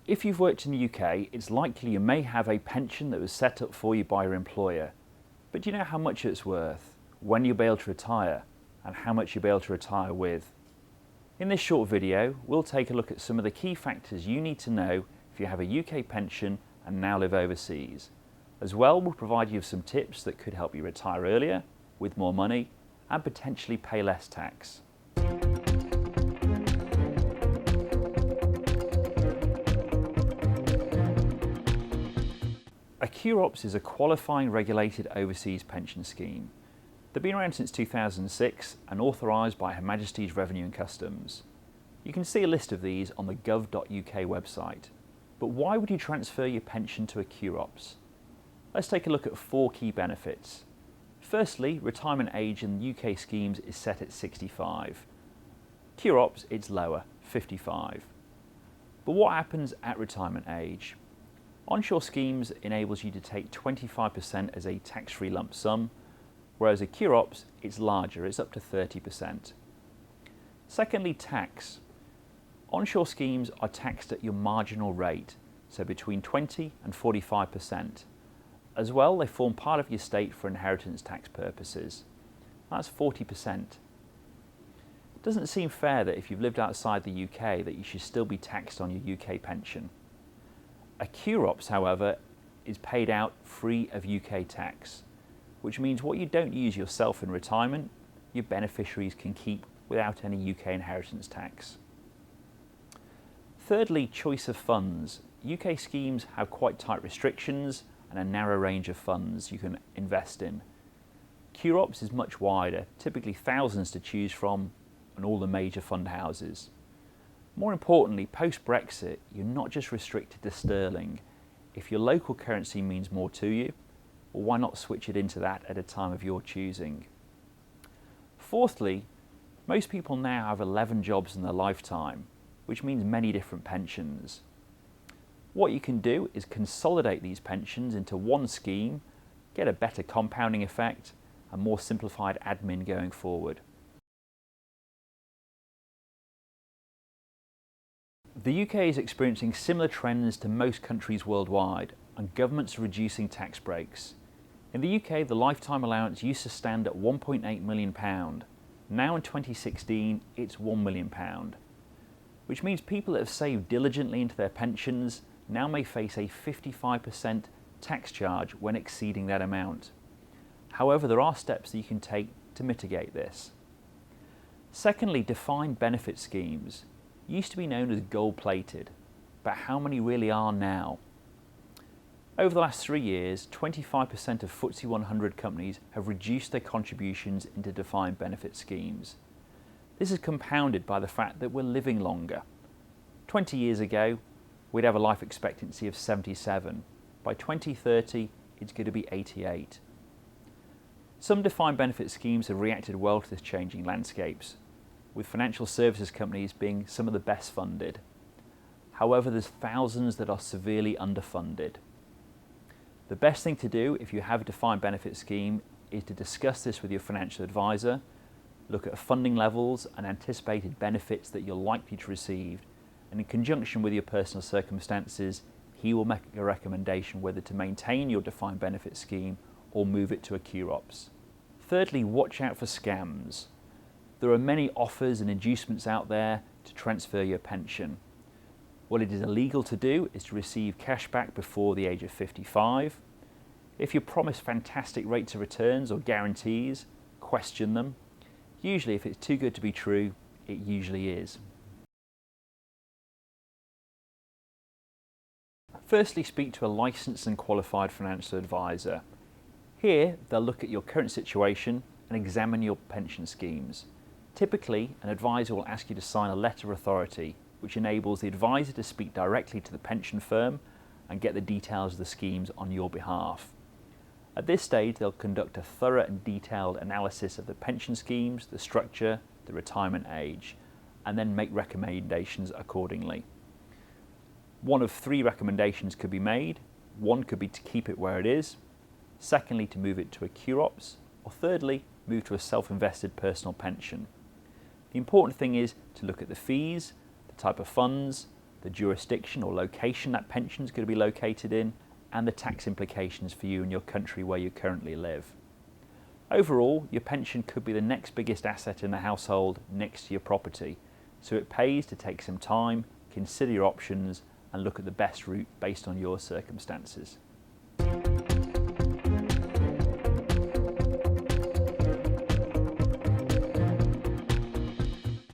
If you've worked in the UK, it's likely you may have a pension that was set up for you by your employer. But do you know how much it's worth, when you'll be able to retire, and how much you'll be able to retire with? In this short video, we'll take a look at some of the key factors you need to know if you have a UK pension and now live overseas. As well, we'll provide you with some tips that could help you retire earlier, with more money, and potentially pay less tax. A QROPS is a qualifying regulated overseas pension scheme. They've been around since 2006 and authorised by Her Majesty's Revenue and Customs. You can see a list of these on the gov.uk website. But why would you transfer your pension to a QROPS? Let's take a look at 4 key benefits. Firstly, retirement age in the UK schemes is set at 65. QROPS, it's lower, 55. But what happens at retirement age? Onshore schemes enables you to take 25% as a tax-free lump sum, whereas a QROPS, it's larger, it's up to 30%. Secondly, tax. Onshore schemes are taxed at your marginal rate, so between 20 and 45%. As well, they form part of your estate for inheritance tax purposes. That's 40%. It doesn't seem fair that if you've lived outside the UK that you should still be taxed on your UK pension. A QROPS, however, is paid out free of UK tax, which means what you don't use yourself in retirement, your beneficiaries can keep without any UK inheritance tax. Thirdly, choice of funds. UK schemes have quite tight restrictions and a narrow range of funds you can invest in. QROPS is much wider, typically thousands to choose from and all the major fund houses. More importantly, post-Brexit, you're not just restricted to sterling. If your local currency means more to you, well, why not switch it into that at a time of your choosing? Fourthly, most people now have 11 jobs in their lifetime, which means many different pensions. What you can do is consolidate these pensions into one scheme, get a better compounding effect, and more simplified admin going forward. The UK is experiencing similar trends to most countries worldwide, and governments are reducing tax breaks. In the UK, the lifetime allowance used to stand at £1.8 million. Now in 2016, it's £1 million, which means people that have saved diligently into their pensions now may face a 55% tax charge when exceeding that amount. However, there are steps that you can take to mitigate this. Secondly, defined benefit schemes. Used to be known as gold-plated, but how many really are now? Over the last 3 years, 25% of FTSE 100 companies have reduced their contributions into defined benefit schemes. This is compounded by the fact that we're living longer. 20 years ago, we'd have a life expectancy of 77. By 2030, it's going to be 88. Some defined benefit schemes have reacted well to this changing landscapes, with financial services companies being some of the best funded. However, there's thousands that are severely underfunded. The best thing to do if you have a defined benefit scheme is to discuss this with your financial advisor, look at funding levels and anticipated benefits that you're likely to receive, and in conjunction with your personal circumstances, he will make a recommendation whether to maintain your defined benefit scheme or move it to a QROPS. Thirdly, watch out for scams. There are many offers and inducements out there to transfer your pension. What it is illegal to do is to receive cash back before the age of 55. If you're promised fantastic rates of returns or guarantees, question them. Usually if it's too good to be true, it usually is. Firstly, speak to a licensed and qualified financial advisor. Here, they'll look at your current situation and examine your pension schemes. Typically, an advisor will ask you to sign a letter of authority, which enables the advisor to speak directly to the pension firm and get the details of the schemes on your behalf. At this stage, they'll conduct a thorough and detailed analysis of the pension schemes, the structure, the retirement age, and then make recommendations accordingly. One of 3 recommendations could be made. One could be to keep it where it is. Secondly, to move it to a QROPS. Or thirdly, move to a self-invested personal pension. The important thing is to look at the fees, the type of funds, the jurisdiction or location that pension is going to be located in, and the tax implications for you and your country where you currently live. Overall, your pension could be the next biggest asset in the household next to your property, so it pays to take some time, consider your options, and look at the best route based on your circumstances.